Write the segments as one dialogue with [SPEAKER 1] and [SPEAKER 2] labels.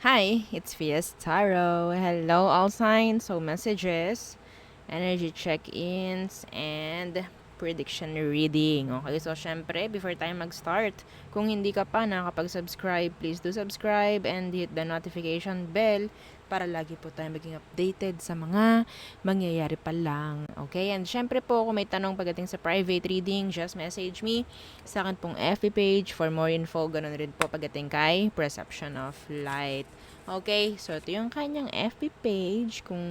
[SPEAKER 1] Hi, it's Fias Tarot. Hello, all signs. So, messages, energy check-ins, and prediction reading. Okay, so syempre, before tayo mag-start, kung hindi ka pa nakakapag-subscribe, please do subscribe and hit the notification bell para lagi po tayo maging updated sa mga mangyayari pa lang. Okay, and syempre po, kung may tanong pagdating sa private reading, just message me sa akin pong FB page for more info. Ganun rin po pagdating kay Perception of Light. Okay, so ito yung kanyang FB page kung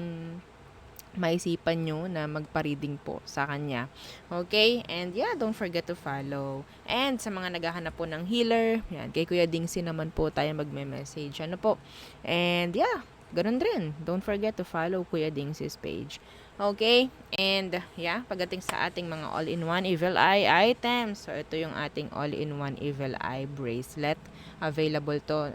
[SPEAKER 1] maisipan nyo na magpa-reading po sa kanya. Okay? And yeah, don't forget to follow. And sa mga naghahanap po ng healer, yan, kay Kuya Dingsi naman po tayo magme-message. Ano po? And yeah, ganun rin. Don't forget to follow Kuya Dingsi's page. Okay? And yeah, pagdating sa ating mga all-in-one Evil Eye items. So, ito yung ating all-in-one Evil Eye bracelet. Available to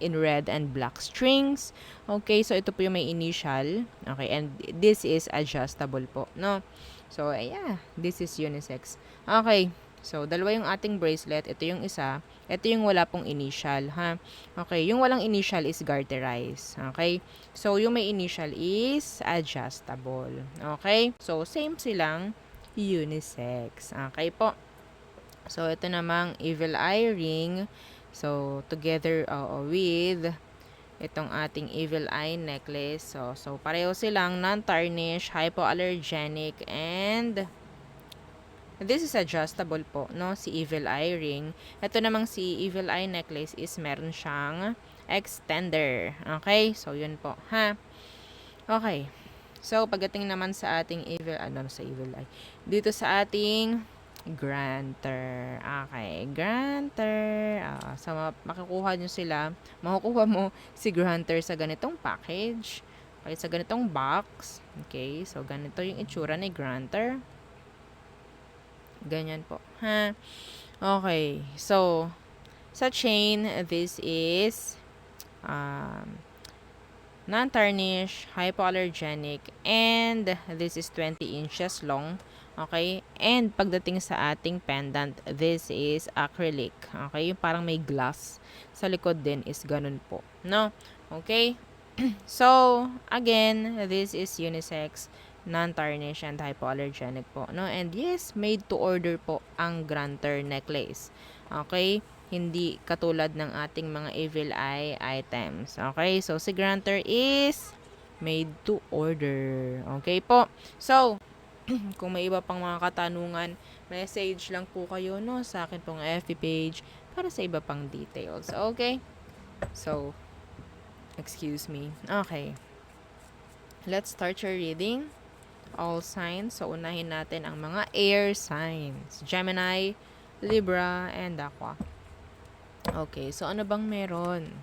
[SPEAKER 1] in red and black strings. Okay, so ito po yung may initial. Okay, and this is adjustable po, no? So, yeah, this is unisex. Okay, so dalawa yung ating bracelet. Ito yung isa. Ito yung wala pong initial, ha? Okay, yung walang initial is garterize. Okay, so yung may initial is adjustable. Okay, so same silang unisex. Okay po. So, ito namang Evil Eye ring. So, together with itong ating Evil Eye necklace. So pareho silang non-tarnish, hypoallergenic, and this is adjustable po, no? Si Evil Eye ring. Ito namang si Evil Eye necklace is meron siyang extender. Okay? So, yun po, ha? Okay. So, pagdating naman sa ating sa Evil Eye. Dito sa ating granter. Okay, granter. So, makukuha nyo sila. Makukuha mo si granter sa ganitong package. Okay, sa ganitong box. Okay, so ganito yung itsura ni granter. Ganyan po. Ha? Okay, so, sa chain, this is non-tarnish, hypoallergenic, and this is 20 inches long. Okay? And pagdating sa ating pendant, this is acrylic. Okay? Yung parang may glass. Sa likod din is ganun po. No? Okay? So, again, this is unisex, non-tarnish, and hypoallergenic po. No? And yes, made to order po ang granter necklace. Okay? Hindi katulad ng ating mga Evil Eye items. Okay? So, si granter is made to order. Okay po? So, kung may iba pang mga katanungan, message lang po kayo, no, sa akin pong FB page para sa iba pang details. Okay? So, excuse me. Okay. Let's start your reading. All signs. So, unahin natin ang mga air signs. Gemini, Libra, and Aqua. Okay. So, ano bang meron?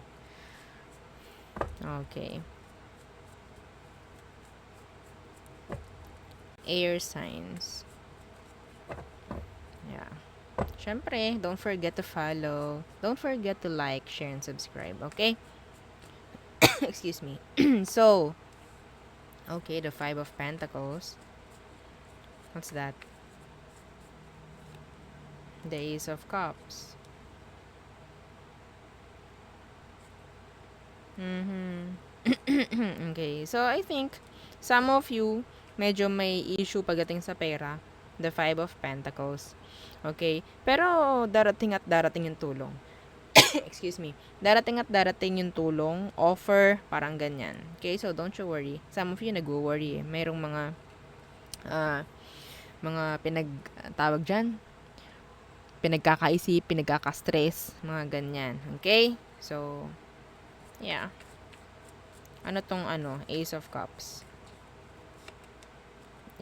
[SPEAKER 1] Okay. Air signs. Yeah. Syempre, don't forget to follow. Don't forget to like, share, and subscribe. Okay? Excuse me. So, okay, the Five of Pentacles. What's that? The Ace of Cups. Okay, so I think some of you medyo may issue pagdating sa pera. The Five of Pentacles. Okay? Pero darating at darating yung tulong. Excuse me. Darating at darating yung tulong, offer, parang ganyan. Okay? So don't you worry. Some of you nag-worry eh. Mayroong mga tawag dyan, pinagkakaisip, pinagkaka-stress, mga ganyan. Okay? So, yeah. Ano tong Ace of Cups?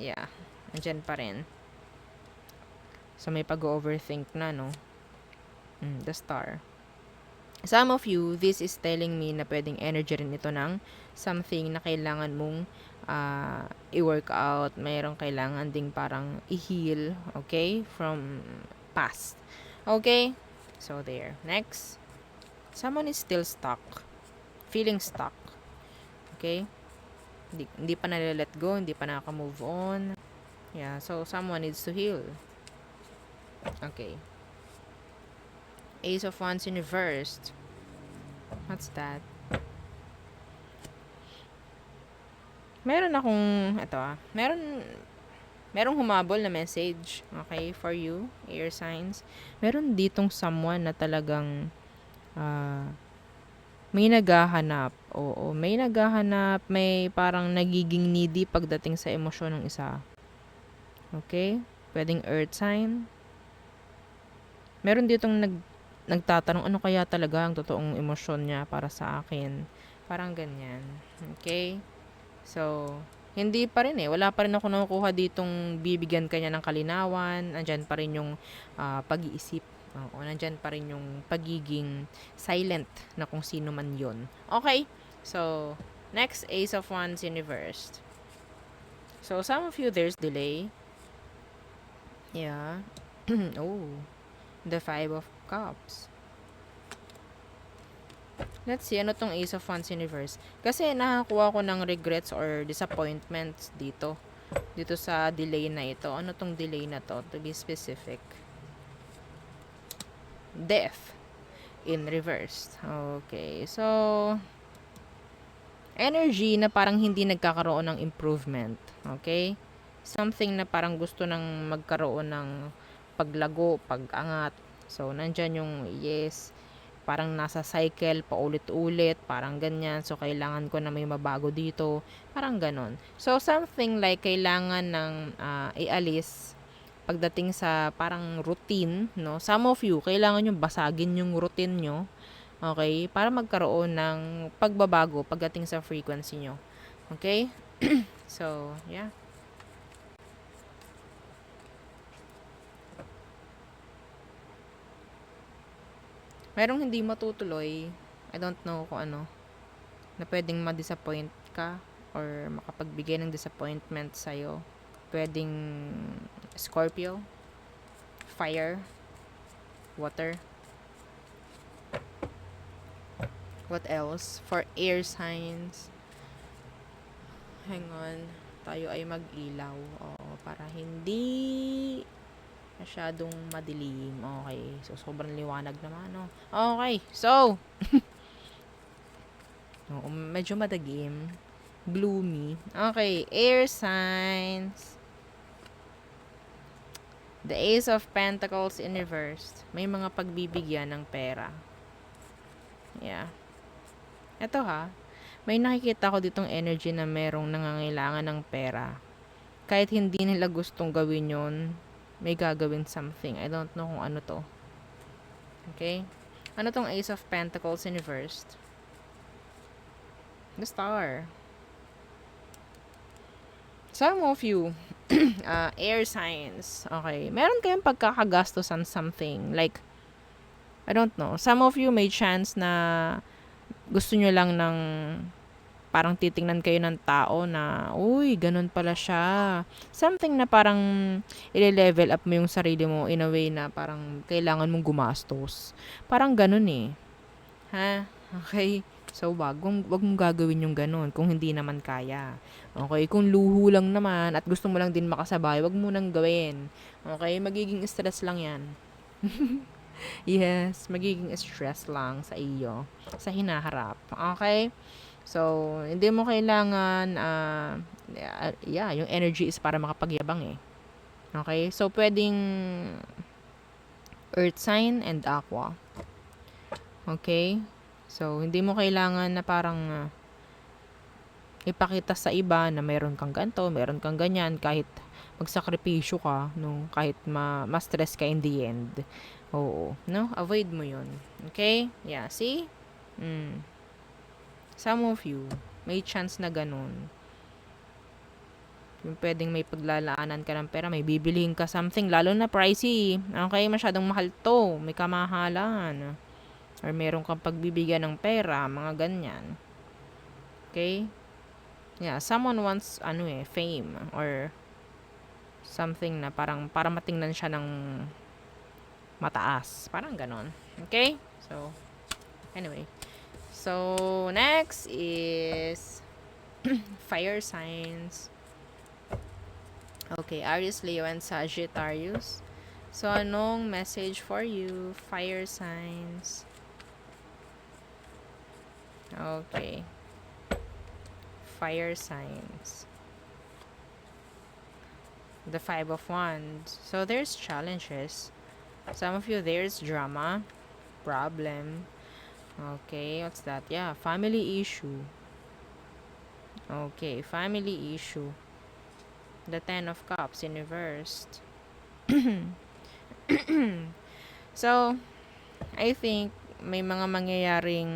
[SPEAKER 1] Yeah. Andyan pa rin. So, may pag-overthink na, no? The Star. Some of you, this is telling me na pwedeng energy rin ito ng something na kailangan mong i-work out. Mayroong kailangan ding parang i-heal, okay? From past. Okay? So, there. Next. Someone is still stuck. Feeling stuck. Okay? Hindi pa nalalet go, hindi pa nakaka-move on. Yeah, so someone needs to heal. Okay. Ace of Wands in reversed. What's that? Meron akong, ito merong humabol na message, okay, for you, air signs. Meron ditong someone na talagang ah, may naghahanap. Oo, may naghahanap, may parang nagiging needy pagdating sa emosyon ng isa. Okay? Pwedeng earth sign. Meron ditong nagtatanong ano kaya talaga ang totoong emosyon niya para sa akin. Parang ganyan. Okay? So, hindi pa rin eh. Wala pa rin ako nakukuha ditong bibigyan kanya ng kalinawan. Andyan pa rin yung pag-iisip. Oo, nandyan pa rin yung pagiging silent na kung sino man yon. Okay. So, next, Ace of Wands in reversed. So, some of you, there's delay. Yeah. Oh, the Five of Cups. Let's see, ano tong Ace of Wands in reverse? Kasi nakakuha ko ng regrets or disappointments dito. Dito sa delay na ito. Ano tong delay na to? To be specific. Death in reverse. Okay. So, energy na parang hindi nagkakaroon ng improvement. Okay? Something na parang gusto nang magkaroon ng paglago, pag-angat. So, nandyan yung yes, parang nasa cycle, paulit-ulit, parang ganyan. So, kailangan ko na may mabago dito. Parang ganon. So, something like kailangan ng ialis pagdating sa parang routine, no? Some of you, kailangan yung basagin yung routine nyo, okay? Para magkaroon ng pagbabago pagdating sa frequency nyo. Okay? So, yeah. Merong hindi matutuloy. I don't know kung ano. Na pwedeng ma-disappoint ka or makapagbigay ng disappointment sa'yo. Pwedeng Scorpio, fire, water. What else? For air signs. Hang on. Tayo ay mag-ilaw. Oo, para hindi masyadong madilim. Okay. So, sobrang liwanag naman, no? Okay. So, medyo madagim. Gloomy. Okay. Air signs. The Ace of Pentacles in reverse. May mga pagbibigyan ng pera. Yeah. Ito ha. May nakikita ko ditong energy na merong nangangailangan ng pera. Kahit hindi nila gustong gawin yon, may gagawin something. I don't know kung ano to. Okay? Ano tong Ace of Pentacles in reverse? The Star. Some of you, air signs. Okay. Meron kayong pagkakagastos on something. Like, I don't know. Some of you may chance na gusto nyo lang ng parang titingnan kayo ng tao na, uy, ganun pala siya. Something na parang i-level up mo yung sarili mo in a way na parang kailangan mong gumastos. Parang ganun eh. Ha? Okay? So, wag mong gagawin yung ganun kung hindi naman kaya. Okay? Kung luho lang naman at gusto mo lang din makasabay, wag mo nang gawin. Okay? Magiging stress lang yan. Yes, magiging stress lang sa iyo, sa hinaharap. Okay? So, hindi mo kailangan, yeah, yung energy is para makapagyabang eh. Okay? So, pwedeng earth sign and aqua. Okay? So, hindi mo kailangan na parang ipakita sa iba na meron kang ganito, meron kang ganyan, kahit magsakripisyo ka, no? Kahit ma-stress ka in the end. Oo. No? Avoid mo yun. Okay? Yeah, see? Some of you, may chance na ganun. Yung pwedeng may paglalaanan ka ng pera, may bibilihin ka something, lalo na pricey. Okay, masyadong mahal to. May kamahalan. Or meron kang pagbibigyan ng pera, mga ganyan. Okay? Yeah, someone wants, fame. Or something na parang, para matingnan siya ng mataas. Parang ganon. Okay? So, anyway. So, next is fire signs. Okay, Aries, Leo, and Sagittarius. So, anong message for you, fire signs? Okay. fire signs. The Five of Wands. So there's challenges. Some of you, there's drama, problem. Okay, what's that? Yeah, family issue. Okay, family issue. The Ten of Cups in reversed. So, I think may mga mangyayaring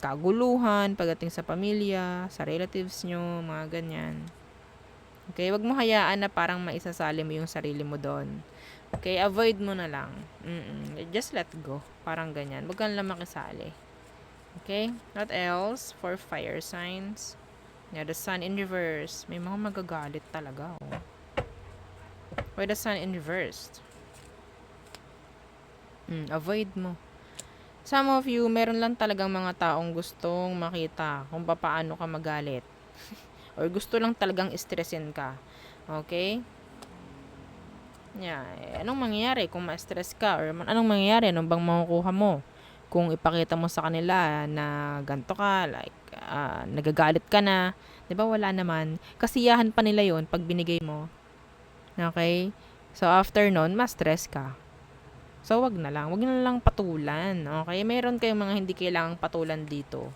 [SPEAKER 1] kaguluhan pagdating sa pamilya, sa relatives nyo, mga ganyan. Okay, wag mo hayaan na parang maisasali mo yung sarili mo doon. Okay, avoid mo na lang. Just let go. Parang ganyan. Wag kang lang makisali. Okay, what else for fire signs? Yeah, the sun in reverse. May mga magagalit talaga. Oh. Why the sun in reversed? Avoid mo. Some of you, meron lang talagang mga taong gustong makita kung paano ka magalit. Or gusto lang talagang stressin ka. Okay? Yeah. Anong mangyayari kung ma-stress ka? Or anong mangyayari? Anong bang makukuha mo? Kung ipakita mo sa kanila na ganito ka, like, nagagalit ka na. Diba wala naman. Kasiyahan pa nila yon pag binigay mo. Okay? So, after nun, ma-stress ka. So, wag na lang. Wag na lang patulan. Okay? Meron kayong mga hindi kailangang patulan dito.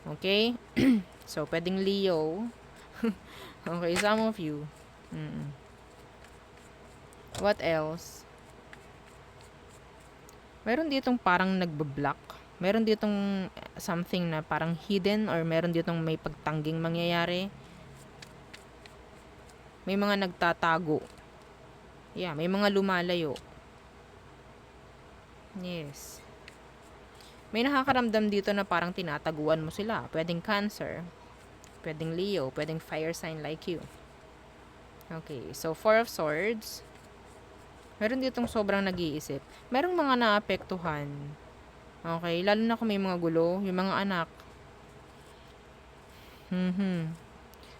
[SPEAKER 1] Okay? So, pwedeng Leo. Okay, some of you. What else? Meron ditong parang nagbe-block. Meron ditong something na parang hidden or meron ditong may pagtangging mangyayari. May mga nagtatago. Yeah, may mga lumalayo. Yes. May nakakaramdam dito na parang tinataguan mo sila. Pwedeng Cancer. Pwedeng Leo. Pwedeng fire sign like you. Okay, so Four of Swords. Meron ditong sobrang nag-iisip. Merong mga naapektuhan. Okay, lalo na kung may mga gulo, yung mga anak.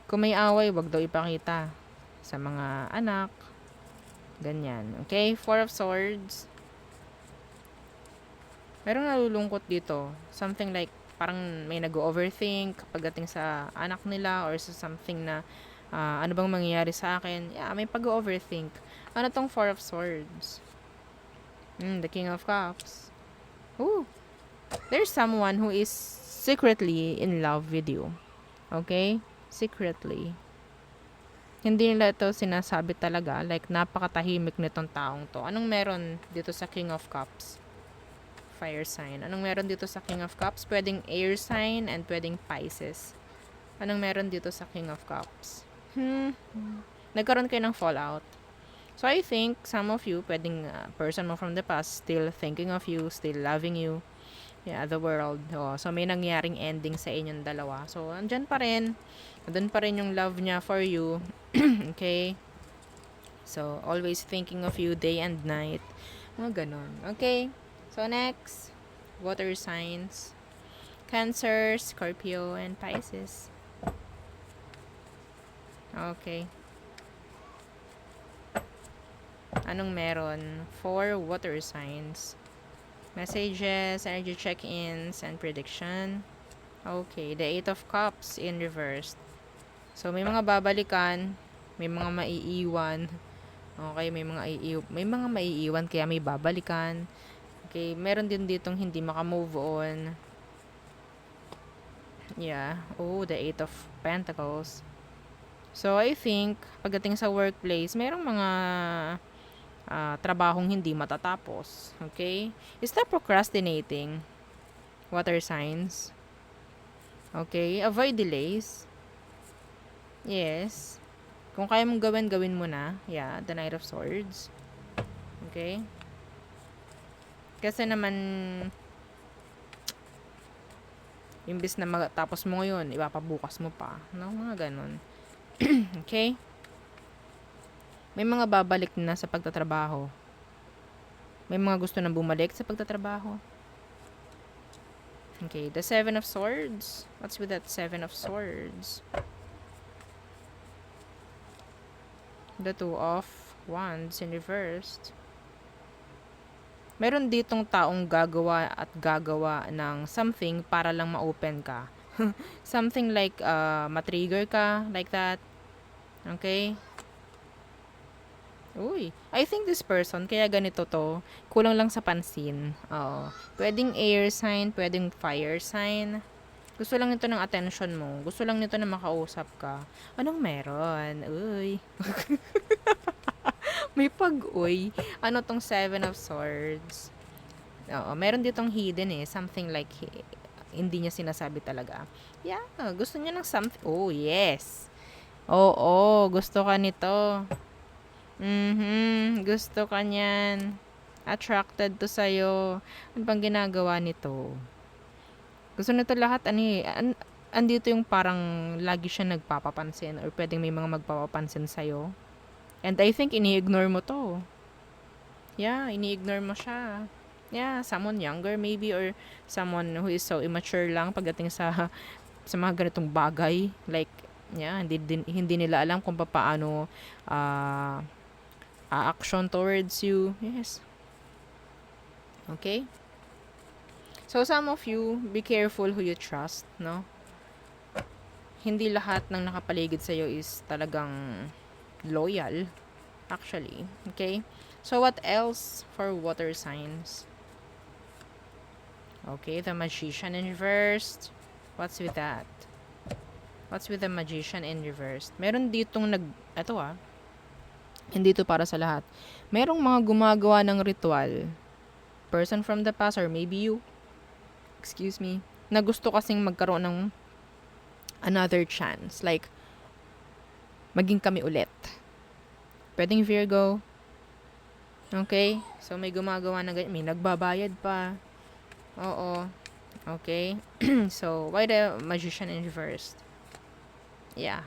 [SPEAKER 1] Kung may away, wag daw ipakita sa mga anak. Ganyan. Okay, Four of Swords. Merong nalulungkot dito. Something like, parang may nag-overthink pagdating sa anak nila or sa something na, ano bang mangyayari sa akin? Yeah, may pag-overthink. Ano tong Four of Swords? The King of Cups. Ooh. There's someone who is secretly in love with you. Okay? Secretly. Hindi nila ito sinasabi talaga. Like, napakatahimik nitong taong to. Anong meron dito sa King of Cups? Fire sign. Anong meron dito sa King of Cups? Pwedeng air sign and pwedeng Pisces. Anong meron dito sa King of Cups? Nagkaroon kayo ng fallout. So, I think some of you, pwedeng person mo from the past, still thinking of you, still loving you. Yeah, the world. Oh, so, may nangyaring ending sa inyong dalawa. So, andyan pa rin. Andun pa rin yung love niya for you. Okay? So, always thinking of you day and night. Mga ganon. Okay? So, next. Water signs. Cancer, Scorpio, and Pisces. Okay. Anong meron? 4 water signs. Messages, energy check-ins, and prediction. Okay, the 8 of Cups in reverse. So, may mga babalikan, may mga maiiwan. Okay, may mga maiiwan kaya may babalikan. Okay, meron din ditong hindi maka-move on. Yeah. Oh, the 8 of Pentacles. So, I think, pagdating sa workplace, merong mga trabahong hindi matatapos. Okay? Stop procrastinating. Water signs. Okay? Avoid delays. Yes. Kung kaya mong gawin, gawin mo na. Yeah, the Knight of Swords. Okay? Kasi naman, imbis na matapos mo ngayon, ipapabukas mo pa. No? Mga ganon. Okay? May mga babalik na sa pagtatrabaho. May mga gusto na bumalik sa pagtatrabaho. Okay, the 7 of Swords. What's with that 7 of Swords? The 2 of Wands in reversed. Meron ditong taong gagawa ng something para lang ma-open ka. Something like, matrigger ka, like that. Okay? Uy, I think this person, kaya ganito to, kulang lang sa pansin. Oo. Pwedeng air sign, pwedeng fire sign. Gusto lang nito ng attention mo. Gusto lang nito na makausap ka. Anong meron? Uy. May pag-uy. Ano tong Seven of Swords? Oo, meron ditong hidden eh. Something like, hindi niya sinasabi talaga. Yeah, gusto niya ng something. Oh, yes. Oo, gusto ka nito. Gusto ka niyan. Attracted to sa'yo. Ano bang ginagawa nito? Gusto nito lahat, ano eh, andito yung parang lagi siya nagpapapansin or pwedeng may mga magpapapansin sa'yo. And I think ini-ignore mo to. Yeah, ini-ignore mo siya. Yeah, someone younger maybe or someone who is so immature lang pagdating sa mga ganitong bagay. Like, yeah, hindi nila alam kung paano action towards you. Yes. Okay? So, some of you, be careful who you trust, no? Hindi lahat ng nakapaligid sa'yo is talagang loyal, actually. Okay? So, what else for water signs? Okay, the Magician in reversed. What's with that? What's with the Magician in reversed? Meron ditong hindi to para sa lahat. Merong mga gumagawa ng ritual. Person from the past or maybe you. Excuse me. Na gusto kasing magkaroon ng another chance. Like, maging kami ulit. Pwedeng Virgo. Okay? So, may gumagawa na ganyan. May nagbabayad pa. Oo. Okay? So, why the Magician in reversed? Yeah.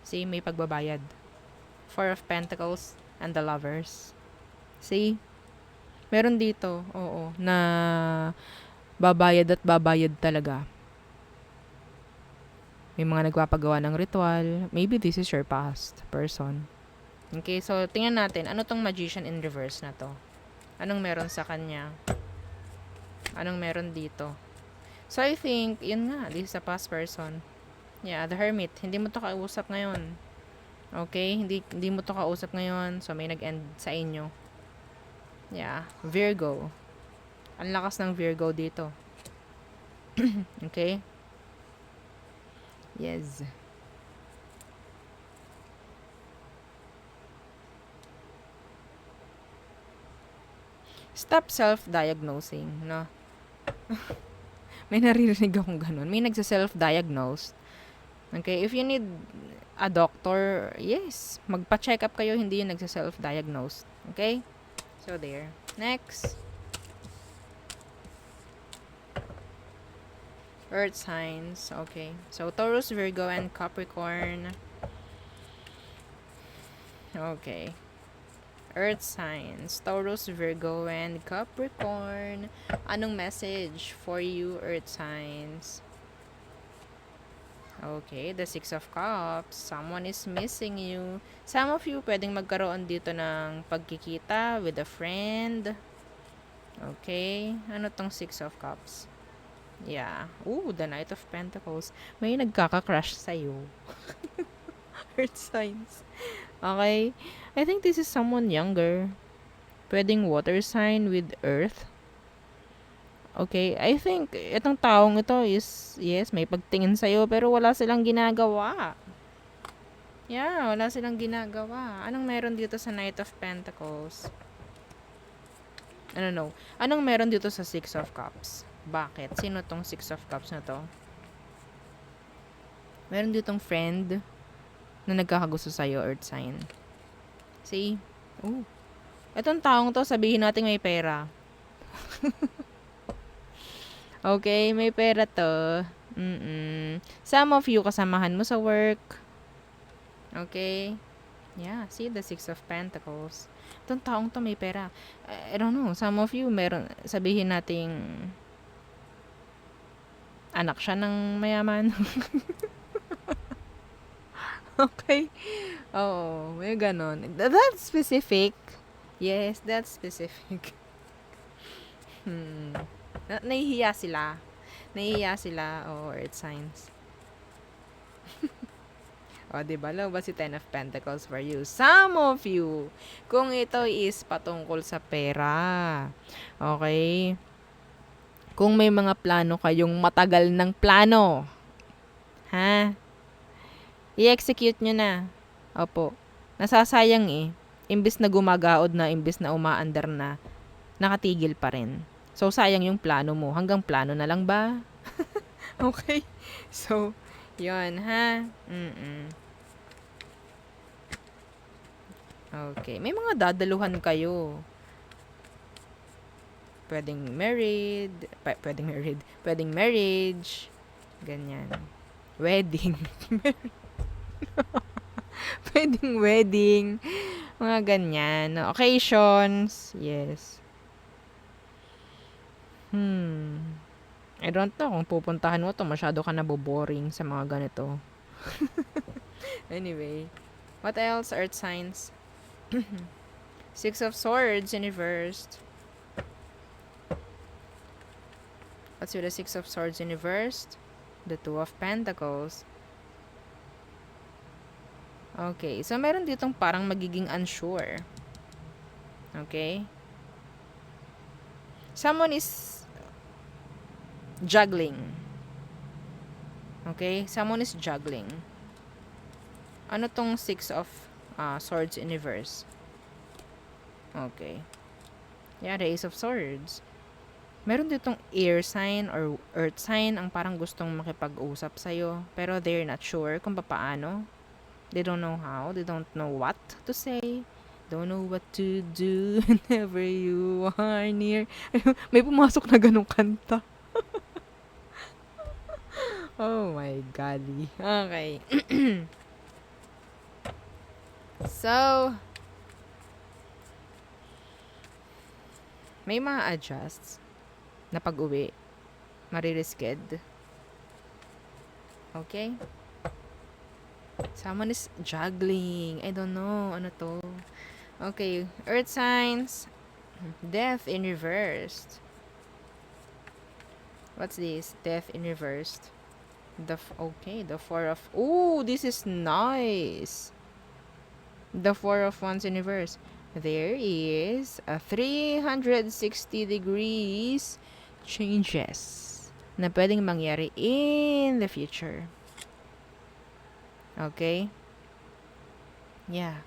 [SPEAKER 1] See, may pagbabayad. Four of Pentacles and the Lovers. See? Meron dito, oo, na babayad at babayad talaga. May mga nagpapagawa ng ritual. Maybe this is your past person. Okay, so tingnan natin. Ano tong Magician in reverse na to? Anong meron sa kanya? Anong meron dito? So, I think, yun nga, this is a past person. Yeah, the Hermit. Hindi mo to kausap ngayon. Okay? Hindi mo to kausap ngayon. So, may nag-end sa inyo. Yeah. Virgo. Ang lakas ng Virgo dito. Okay? Yes. Stop self-diagnosing, no? May naririnig akong ganun. May nagsa-self-diagnose. Okay? If you need a doctor, yes. Magpa-check up kayo, hindi yung nagsa-self-diagnose. Okay? So, there. Next. Earth signs. Okay. So, Taurus, Virgo, and Capricorn. Okay. Earth signs. Taurus, Virgo, and Capricorn. Anong message for you, Earth signs? Okay, the Six of Cups. Someone is missing you. Some of you, pwedeng magkaroon dito ng pagkikita with a friend. Okay. Ano tong Six of Cups? Yeah. Ooh, the Knight of Pentacles. May nagkaka-crush sa'yo. Earth signs. Okay. I think this is someone younger. Pwedeng water sign with earth. Okay. I think itong taong ito is, yes, may pagtingin sa'yo pero wala silang ginagawa. Yeah, wala silang ginagawa. Anong meron dito sa Knight of Pentacles? I don't know. Anong meron dito sa Six of Cups? Bakit? Sino tong Six of Cups na to? Meron ditong friend na nagkakagusto sa'yo, Earth sign. See? Ooh. Itong taong to, sabihin natin may pera. Okay, may pera to. Some of you, kasamahan mo sa work. Okay? Yeah, see the Six of Pentacles. Itong taong to may pera. I don't know, some of you, meron, sabihin nating anak siya ng mayaman. Okay? Oo, may ganon. That's specific. Yes, that's specific. Nahihiya sila. Naiiya sila. Oh, earth signs. O, diba? Ba si Ten of Pentacles for you? Some of you. Kung ito is patungkol sa pera. Okay? Kung may mga plano kayong matagal ng plano. Ha? I-execute nyo na. Opo. Nasasayang eh. Imbis na gumagaod na, imbis na umaandar na, nakatigil pa rin. So, sayang yung plano mo. Hanggang plano na lang ba? Okay? So, yun, ha? Okay. May mga dadaluhan kayo. Pwedeng married. Pwedeng marriage. Ganyan. Wedding. Pwedeng wedding. Mga ganyan. Occasions. Yes. I don't know kung pupuntahan mo to. Masyado ka naboboring sa mga ganito. Anyway. What else? Earth signs. Six of Swords in reversed. What's with the Six of Swords in reversed? The Two of Pentacles. Okay. So, meron ditong parang magiging unsure. Okay? Someone is juggling. Okay? Someone is juggling. Ano tong Six of Swords in reverse? Okay. Yeah, the Ace of Swords. Meron ditong air sign or earth sign ang parang gustong makipag-usap sa'yo. Pero they're not sure kung paano. They don't know how. They don't know what to say. Don't know what to do whenever you are near. May pumasok na ganong kanta. Oh my golly. Okay. So, may mga adjusts na pag-uwi. Maririsked. Okay? Someone is juggling. I don't know. Ano to? Okay. Earth signs. Death in reversed. What's this? Death in reversed. Okay. The Four of... Ooh, this is nice. The Four of Wands in reverse. There is a 360 degrees changes na pwedeng mangyari in the future. Okay? Yeah.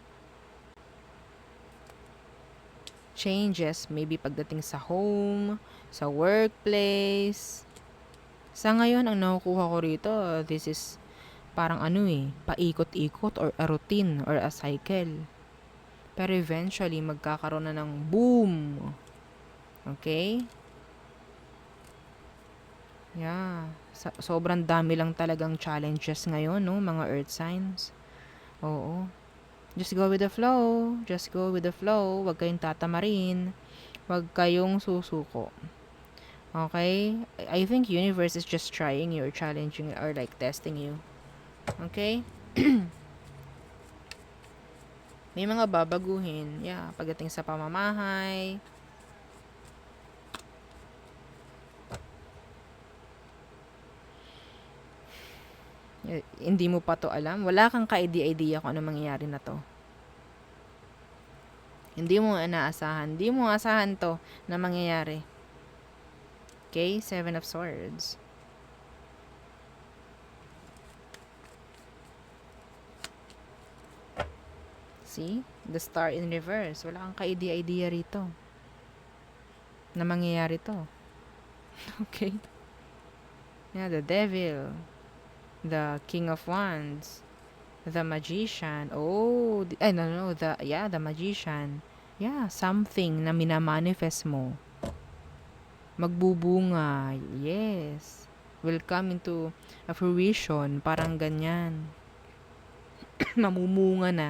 [SPEAKER 1] Changes, maybe pagdating sa home, sa workplace. Sa ngayon, ang nakukuha ko rito, this is parang paikot-ikot or a routine or a cycle. Pero eventually, magkakaroon na ng boom. Okay? Yeah. Sobrang dami lang talagang challenges ngayon, no? Mga earth signs. Oo. Just go with the flow. Just go with the flow. Huwag kayong tatamarin. Huwag kayong susuko. Okay? I think universe is just trying you or challenging or like testing you. Okay? May mga babaguhin. Yeah. Pagdating sa pamamahay. Hindi mo pa to alam. Wala kang ka-idea kung ano mangyayari na to. Hindi mo inaasahan. Hindi mo asahan to na mangyayari. Okay? Seven of Swords. See? The Star in reverse. Wala kang ka-idea rito na mangyayari to. Okay? Yeah, the Devil. The King of Wands. The Magician. Oh, no. The Magician. Yeah, something na minamanifest mo. Magbubunga. Yes. Will come into a fruition. Parang ganyan. Mamumunga na.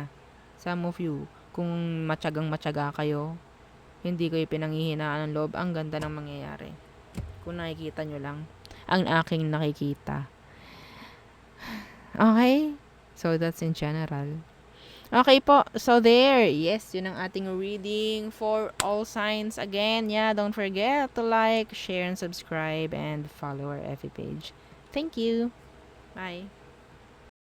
[SPEAKER 1] Some of you, kung matyagang-matyaga kayo, hindi kayo pinanghihinaan ng loob, ang ganda ng mangyayari. Kung nakikita nyo lang, ang aking nakikita. Okay? So, that's in general. Okay po. So there. Yes, yun ang ating reading for all signs. Again, yeah, don't forget to like, share, and subscribe and follow our FB page. Thank you. Bye.